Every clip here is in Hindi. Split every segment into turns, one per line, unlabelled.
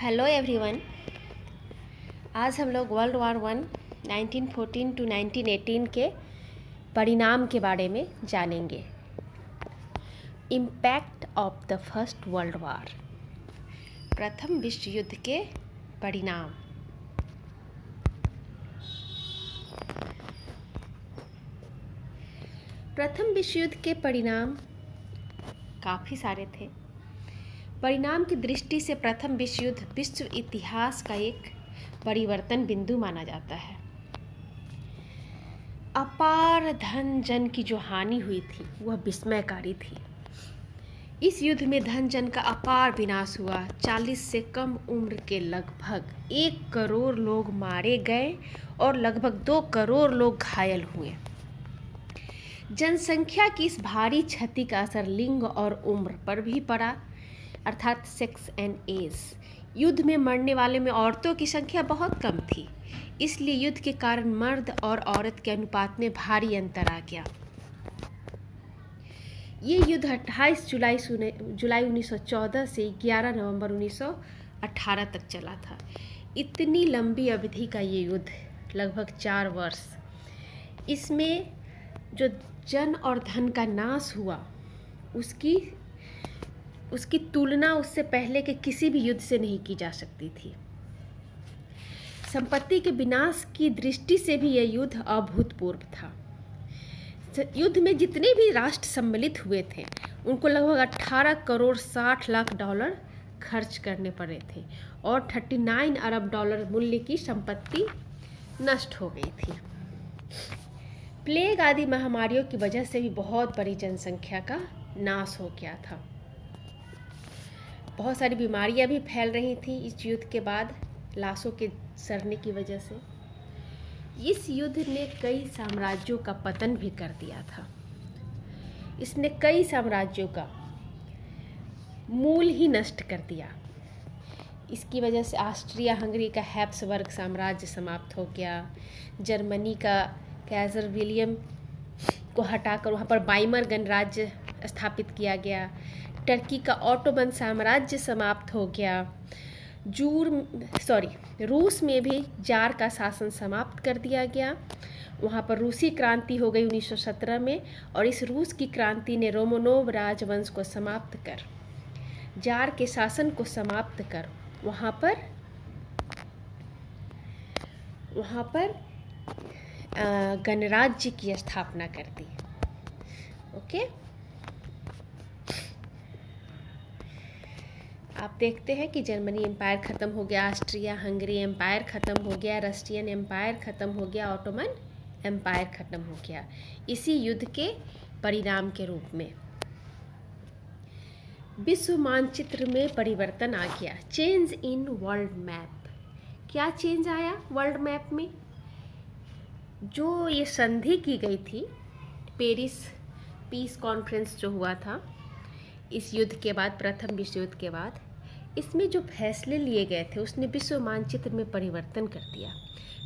Hello everyone. आज हम लोग वर्ल्ड वार वन 1914 टू 1918 के परिणाम के बारे में जानेंगे। Impact of the first world war, प्रथम विश्व युद्ध के परिणाम। प्रथम विश्व युद्ध के परिणाम काफ़ी सारे थे। परिणाम की दृष्टि से प्रथम विश्व युद्ध विश्व इतिहास का एक परिवर्तन बिंदु माना जाता है। अपार धन जन की जो हानि हुई थी वह विस्मयकारी थी। इस युद्ध में धन जन का अपार विनाश हुआ। 40 से कम उम्र के लगभग 1 करोड़ लोग मारे गए और लगभग 2 करोड़ लोग घायल हुए। जनसंख्या की इस भारी क्षति का असर लिंग और उम्र पर भी पड़ा, अर्थात सेक्स एंड एज। युद्ध में मरने वाले में औरतों की संख्या बहुत कम थी, इसलिए युद्ध के कारण मर्द और औरत के अनुपात में भारी अंतर आ गया। ये युद्ध 28 जुलाई 1914 से 11 नवंबर 1918 तक चला था। इतनी लंबी अवधि का ये युद्ध, लगभग 4 वर्ष। इसमें जो जन और धन का नाश हुआ उसकी तुलना उससे पहले के किसी भी युद्ध से नहीं की जा सकती थी। संपत्ति के विनाश की दृष्टि से भी यह युद्ध अभूतपूर्व था। युद्ध में जितने भी राष्ट्र सम्मिलित हुए थे उनको लगभग 18 करोड़ 60 लाख डॉलर खर्च करने पड़े थे और 39 अरब डॉलर मूल्य की संपत्ति नष्ट हो गई थी। प्लेग आदि महामारियों की वजह से भी बहुत बड़ी जनसंख्या का नाश हो गया था। बहुत सारी बीमारियां भी फैल रही थी इस युद्ध के बाद, लाशों के सड़ने की वजह से। इस युद्ध ने कई साम्राज्यों का पतन भी कर दिया था। इसने कई साम्राज्यों का मूल ही नष्ट कर दिया। इसकी वजह से ऑस्ट्रिया हंगरी का हैब्सबर्ग साम्राज्य समाप्त हो गया। जर्मनी का कैसर विलियम को हटाकर वहाँ पर बाइमर गणराज्य स्थापित किया गया। टर्की का ऑटोमन साम्राज्य समाप्त हो गया। रूस में भी जार का शासन समाप्त कर दिया गया। वहाँ पर रूसी क्रांति हो गई 1917 में, और इस रूस की क्रांति ने रोमानोव राजवंश को समाप्त कर, जार के शासन को समाप्त कर वहाँ पर गणराज्य की स्थापना कर दी। ओके, आप देखते हैं कि जर्मनी एम्पायर ख़त्म हो गया, ऑस्ट्रिया हंगरी एम्पायर ख़त्म हो गया, रशियन एम्पायर ख़त्म हो गया, ऑटोमन एम्पायर ख़त्म हो गया इसी युद्ध के परिणाम के रूप में। विश्व मानचित्र में परिवर्तन आ गया। Change in world map. क्या चेंज आया वर्ल्ड मैप में? जो ये संधि की गई थी, पेरिस पीस कॉन्फ्रेंस जो हुआ था इस युद्ध के बाद, प्रथम विश्व युद्ध के बाद, इसमें जो फैसले लिए गए थे उसने विश्व मानचित्र में परिवर्तन कर दिया।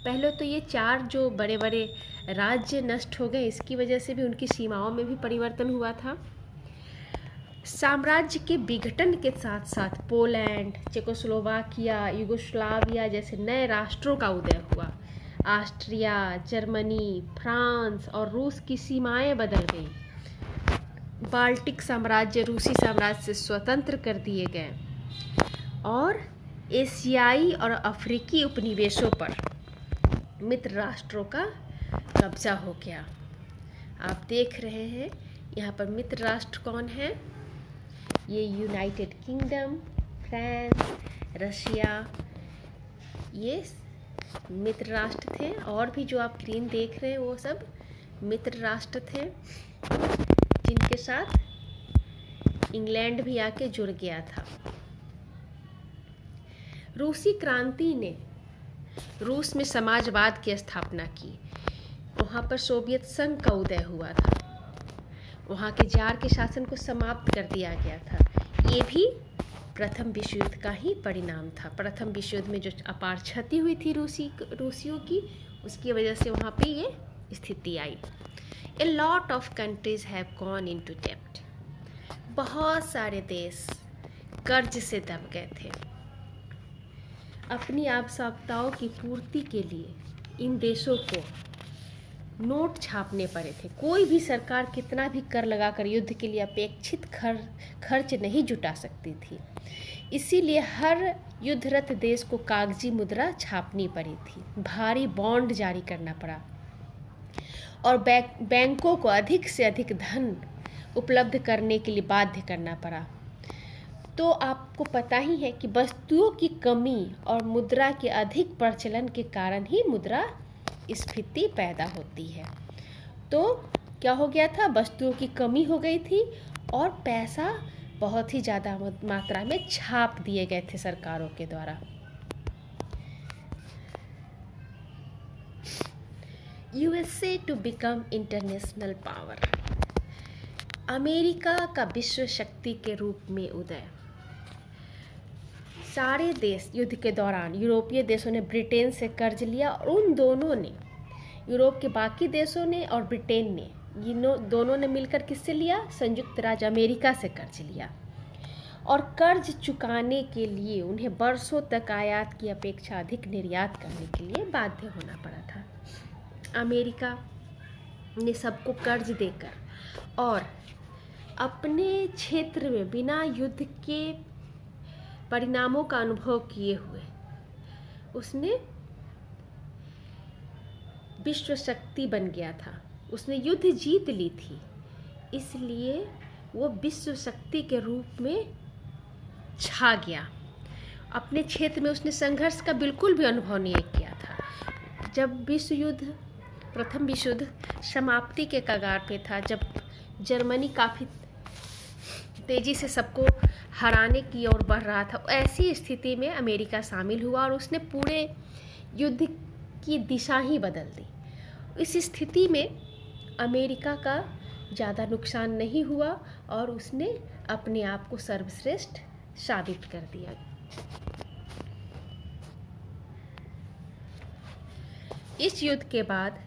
पहले तो ये 4 जो बड़े बड़े राज्य नष्ट हो गए, इसकी वजह से भी उनकी सीमाओं में भी परिवर्तन हुआ था। साम्राज्य के विघटन के साथ साथ पोलैंड, चेकोस्लोवाकिया, युगोस्लाविया जैसे नए राष्ट्रों का उदय हुआ। ऑस्ट्रिया, जर्मनी, फ्रांस और रूस की सीमाएं बदल गई। बाल्टिक साम्राज्य रूसी साम्राज्य से स्वतंत्र कर दिए गए और एशियाई और अफ्रीकी उपनिवेशों पर मित्र राष्ट्रों का कब्जा हो गया। आप देख रहे हैं यहाँ पर मित्र राष्ट्र कौन है? ये यूनाइटेड किंगडम, फ्रांस, रशिया, ये मित्र राष्ट्र थे। और भी जो आप स्क्रीन देख रहे हैं वो सब मित्र राष्ट्र थे, जिनके साथ इंग्लैंड भी आके जुड़ गया था। रूसी क्रांति ने रूस में समाजवाद की स्थापना की। वहाँ पर सोवियत संघ का उदय हुआ था। वहाँ के जार के शासन को समाप्त कर दिया गया था। ये भी प्रथम विश्व युद्ध का ही परिणाम था। प्रथम विश्व युद्ध में जो अपार क्षति हुई थी रूसियों की, उसकी वजह से वहाँ पे ये स्थिति आई। A lot of countries have gone into debt. बहुत सारे देश कर्ज से दब गए थे। अपनी आवश्यकताओं की पूर्ति के लिए इन देशों को नोट छापने पड़े थे। कोई भी सरकार कितना भी कर लगाकर युद्ध के लिए अपेक्षित खर्च नहीं जुटा सकती थी। इसीलिए हर युद्धरत देश को कागजी मुद्रा छापनी पड़ी थी, भारी बॉन्ड जारी करना पड़ा और बैंकों को अधिक से अधिक धन उपलब्ध करने के लिए बाध्य करना पड़ा। तो आपको पता ही है कि वस्तुओं की कमी और मुद्रा के अधिक प्रचलन के कारण ही मुद्रा स्फीति पैदा होती है। तो क्या हो गया था, वस्तुओं की कमी हो गई थी और पैसा बहुत ही ज़्यादा मात्रा में छाप दिए गए थे सरकारों के द्वारा। USA to become international power. America का विश्व शक्ति के रूप में उदय। सारे देश युद्ध के दौरान यूरोपीय देशों ने ब्रिटेन से कर्ज लिया और उन दोनों ने, यूरोप के बाकी देशों ने और ब्रिटेन ने, दोनों ने मिलकर किससे लिया? संयुक्त राज्य अमेरिका से कर्ज लिया और कर्ज चुकाने के लिए उन्हें वर्षों तक आयात की अपेक्षा अधिक निर्यात करने के लिए बाध्य होना पड़ा था। अमेरिका ने सबको कर्ज देकर और अपने क्षेत्र में बिना युद्ध के परिणामों का अनुभव किए हुए उसने विश्व शक्ति बन गया था। उसने युद्ध जीत ली थी, इसलिए वो विश्व शक्ति के रूप में छा गया। अपने क्षेत्र में उसने संघर्ष का बिल्कुल भी अनुभव नहीं किया था। जब प्रथम विश्व युद्ध समाप्ति के कगार पे था, जब जर्मनी काफ़ी तेज़ी से सबको हराने की ओर बढ़ रहा था, ऐसी स्थिति में अमेरिका शामिल हुआ और उसने पूरे युद्ध की दिशा ही बदल दी। इस स्थिति में अमेरिका का ज़्यादा नुकसान नहीं हुआ और उसने अपने आप को सर्वश्रेष्ठ साबित कर दिया। इस युद्ध के बाद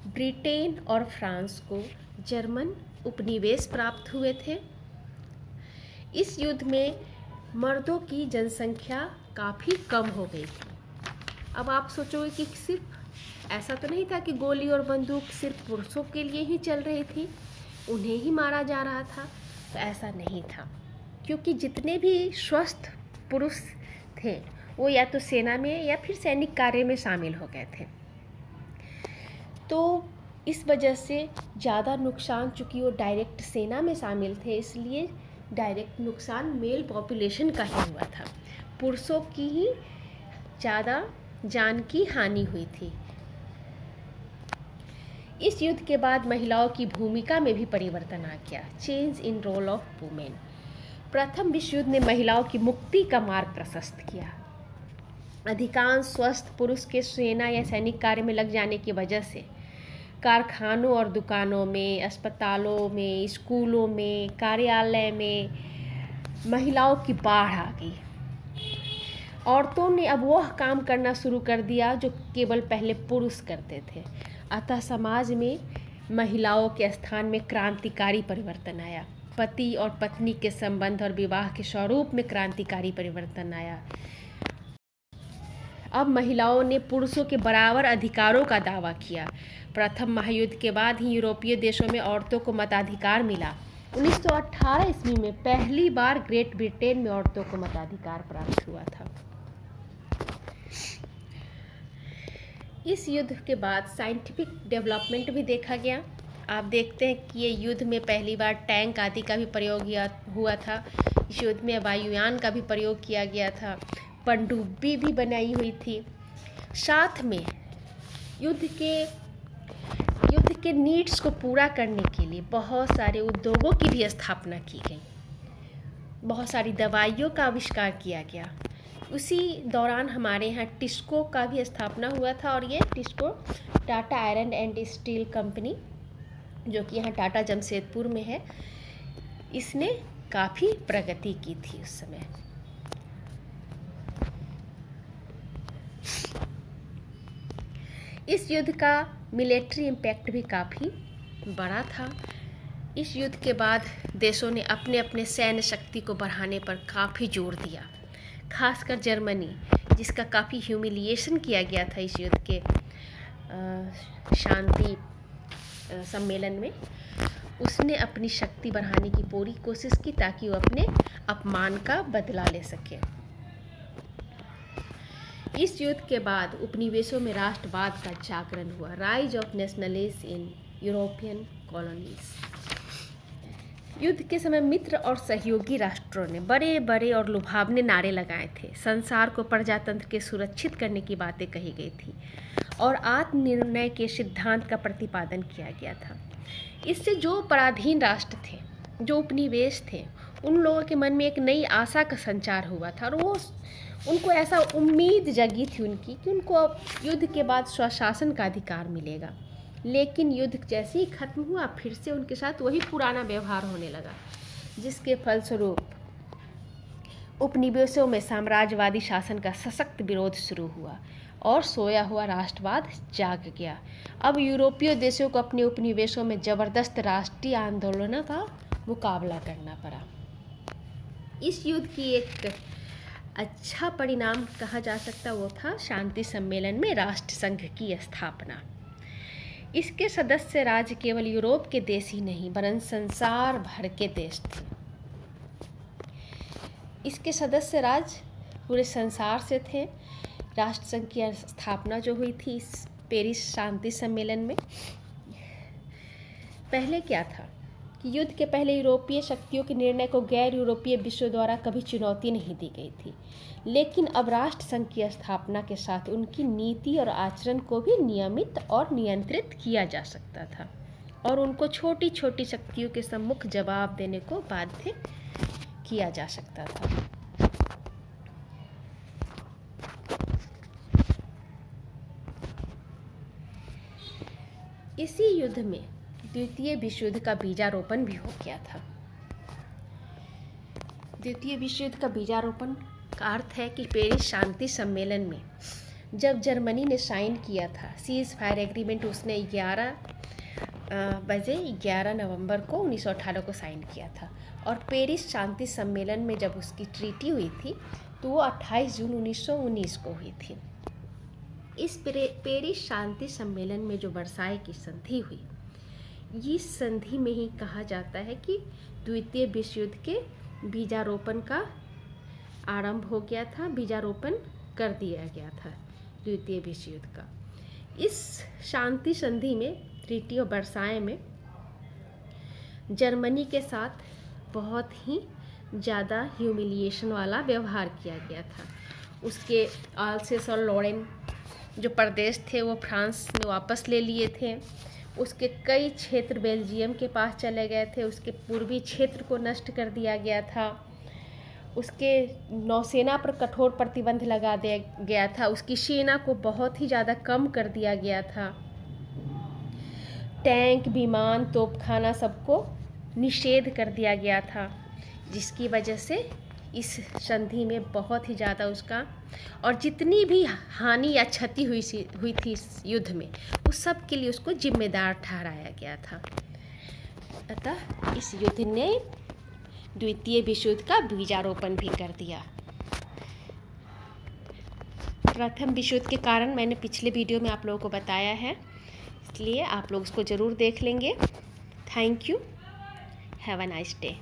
ब्रिटेन और फ्रांस को जर्मन उपनिवेश प्राप्त हुए थे। इस युद्ध में मर्दों की जनसंख्या काफ़ी कम हो गई थी। अब आप सोचोगे कि सिर्फ ऐसा तो नहीं था कि गोली और बंदूक सिर्फ पुरुषों के लिए ही चल रही थी, उन्हें ही मारा जा रहा था, तो ऐसा नहीं था, क्योंकि जितने भी स्वस्थ पुरुष थे वो या तो सेना में या फिर सैनिक कार्य में शामिल हो गए थे। तो इस वजह से ज़्यादा नुकसान, चूँकि वो डायरेक्ट सेना में शामिल थे, इसलिए डायरेक्ट नुकसान मेल पॉपुलेशन का ही हुआ था। पुरुषों की ही ज़्यादा जान की हानि हुई थी। इस युद्ध के बाद महिलाओं की भूमिका में भी परिवर्तन आ गया, change in role of women. प्रथम विश्व युद्ध ने महिलाओं की मुक्ति का मार्ग प्रशस्त किया। अधिकांश स्वस्थ पुरुष के सेना या सैनिक कार्य में लग जाने की वजह से कारखानों और दुकानों में, अस्पतालों में, स्कूलों में, कार्यालय में महिलाओं की बाढ़ आ गई। औरतों ने अब वह काम करना शुरू कर दिया जो केवल पहले पुरुष करते थे। अतः समाज में महिलाओं के स्थान में क्रांतिकारी परिवर्तन आया। पति और पत्नी के संबंध और विवाह के स्वरूप में क्रांतिकारी परिवर्तन आया। अब महिलाओं ने पुरुषों के बराबर अधिकारों का दावा किया। प्रथम महायुद्ध के बाद ही यूरोपीय देशों में औरतों को मताधिकार मिला। 1918 ईस्वी में पहली बार ग्रेट ब्रिटेन में औरतों को मताधिकार प्राप्त हुआ था। इस युद्ध के बाद साइंटिफिक डेवलपमेंट भी देखा गया। आप देखते हैं कि ये युद्ध में पहली बार टैंक आदि का भी प्रयोग हुआ था। इस युद्ध में वायुयान का भी प्रयोग किया गया था। पनडुब्बी भी बनाई हुई थी। साथ में युद्ध के नीड्स को पूरा करने के लिए बहुत सारे उद्योगों की भी स्थापना की गई। बहुत सारी दवाइयों का आविष्कार किया गया। उसी दौरान हमारे यहाँ टिस्को का भी स्थापना हुआ था और ये TISCO Tata iron and steel company, जो कि यहाँ टाटा जमशेदपुर में है, इसने काफ़ी प्रगति की थी उस समय। इस युद्ध का मिलिट्री इम्पैक्ट भी काफ़ी बड़ा था। इस युद्ध के बाद देशों ने अपने अपने सैन्य शक्ति को बढ़ाने पर काफ़ी जोर दिया। खासकर जर्मनी, जिसका काफ़ी ह्यूमिलिएशन किया गया था इस युद्ध के शांति सम्मेलन में, उसने अपनी शक्ति बढ़ाने की पूरी कोशिश की ताकि वो अपने अपमान का बदला ले सके। इस युद्ध के बाद उपनिवेशों में राष्ट्रवाद का जागरण हुआ, rise of nationalism in European colonies. युद्ध के समय मित्र और सहयोगी राष्ट्रों ने बड़े बड़े और लुभावने नारे लगाए थे। संसार को प्रजातंत्र के सुरक्षित करने की बातें कही गई थी और आत्मनिर्णय के सिद्धांत का प्रतिपादन किया गया था। इससे जो पराधीन राष्ट्र थे, जो उपनिवेश थे, उन लोगों के मन में एक नई आशा का संचार हुआ था और उनको ऐसा उम्मीद जगी थी उनकी कि उनको अब युद्ध के बाद स्वशासन का अधिकार मिलेगा। लेकिन युद्ध जैसे ही खत्म हुआ, फिर से उनके साथ वही पुराना व्यवहार होने लगा, जिसके फलस्वरूप उपनिवेशों में साम्राज्यवादी शासन का सशक्त विरोध शुरू हुआ और सोया हुआ राष्ट्रवाद जाग गया। अब यूरोपीय देशों को अपने उपनिवेशों में जबरदस्त राष्ट्रीय आंदोलनों का मुकाबला करना पड़ा। इस युद्ध की एक अच्छा परिणाम कहा जा सकता वो था शांति सम्मेलन में राष्ट्रसंघ की स्थापना। इसके सदस्य राज्य केवल यूरोप के देश ही नहीं वरन संसार भर के देश थे। इसके सदस्य राज्य पूरे संसार से थे। राष्ट्रसंघ की स्थापना जो हुई थी इस पेरिस शांति सम्मेलन में, पहले क्या था कि युद्ध के पहले यूरोपीय शक्तियों के निर्णय को गैर यूरोपीय विश्व द्वारा कभी चुनौती नहीं दी गई थी, लेकिन अब राष्ट्रसंघ की स्थापना के साथ उनकी नीति और आचरण को भी नियमित और नियंत्रित किया जा सकता था और उनको छोटी छोटी शक्तियों के सम्मुख जवाब देने को बाध्य किया जा सकता था। इसी युद्ध में द्वितीय विश्व युद्ध का बीजारोपण भी हो गया था। द्वितीय विश्व युद्ध का बीजारोपण का अर्थ है कि पेरिस शांति सम्मेलन में जब जर्मनी ने साइन किया था सीज फायर एग्रीमेंट, उसने 11 नवंबर को 1918 को साइन किया था और पेरिस शांति सम्मेलन में जब उसकी ट्रीटी हुई थी तो वो 28 जून 1919 को हुई थी। इस पेरिस शांति सम्मेलन में जो वर्साई की संधि हुई, इस संधि में ही कहा जाता है कि द्वितीय विश्व युद्ध के बीजारोपण का आरंभ हो गया था, बीजारोपण कर दिया गया था द्वितीय विश्व युद्ध का। इस शांति संधि में ट्रीटी ऑफ वर्साई में जर्मनी के साथ बहुत ही ज़्यादा ह्यूमिलिएशन वाला व्यवहार किया गया था। उसके अल्सेस और लॉरेन जो प्रदेश थे वो फ्रांस ने वापस ले लिए थे। उसके कई क्षेत्र बेल्जियम के पास चले गए थे। उसके पूर्वी क्षेत्र को नष्ट कर दिया गया था। उसके नौसेना पर कठोर प्रतिबंध लगा दिया गया था। उसकी सेना को बहुत ही ज़्यादा कम कर दिया गया था। टैंक, विमान, तोपखाना सबको निषेध कर दिया गया था, जिसकी वजह से इस संधि में बहुत ही ज़्यादा उसका और जितनी भी हानि या क्षति हुई थी इस युद्ध में, उस सब के लिए उसको जिम्मेदार ठहराया गया था। अतः इस युद्ध ने द्वितीय विश्व युद्ध का बीजारोपण भी कर दिया। प्रथम विश्व युद्ध के कारण मैंने पिछले वीडियो में आप लोगों को बताया है, इसलिए आप लोग उसको ज़रूर देख लेंगे। Thank you. Have a nice day.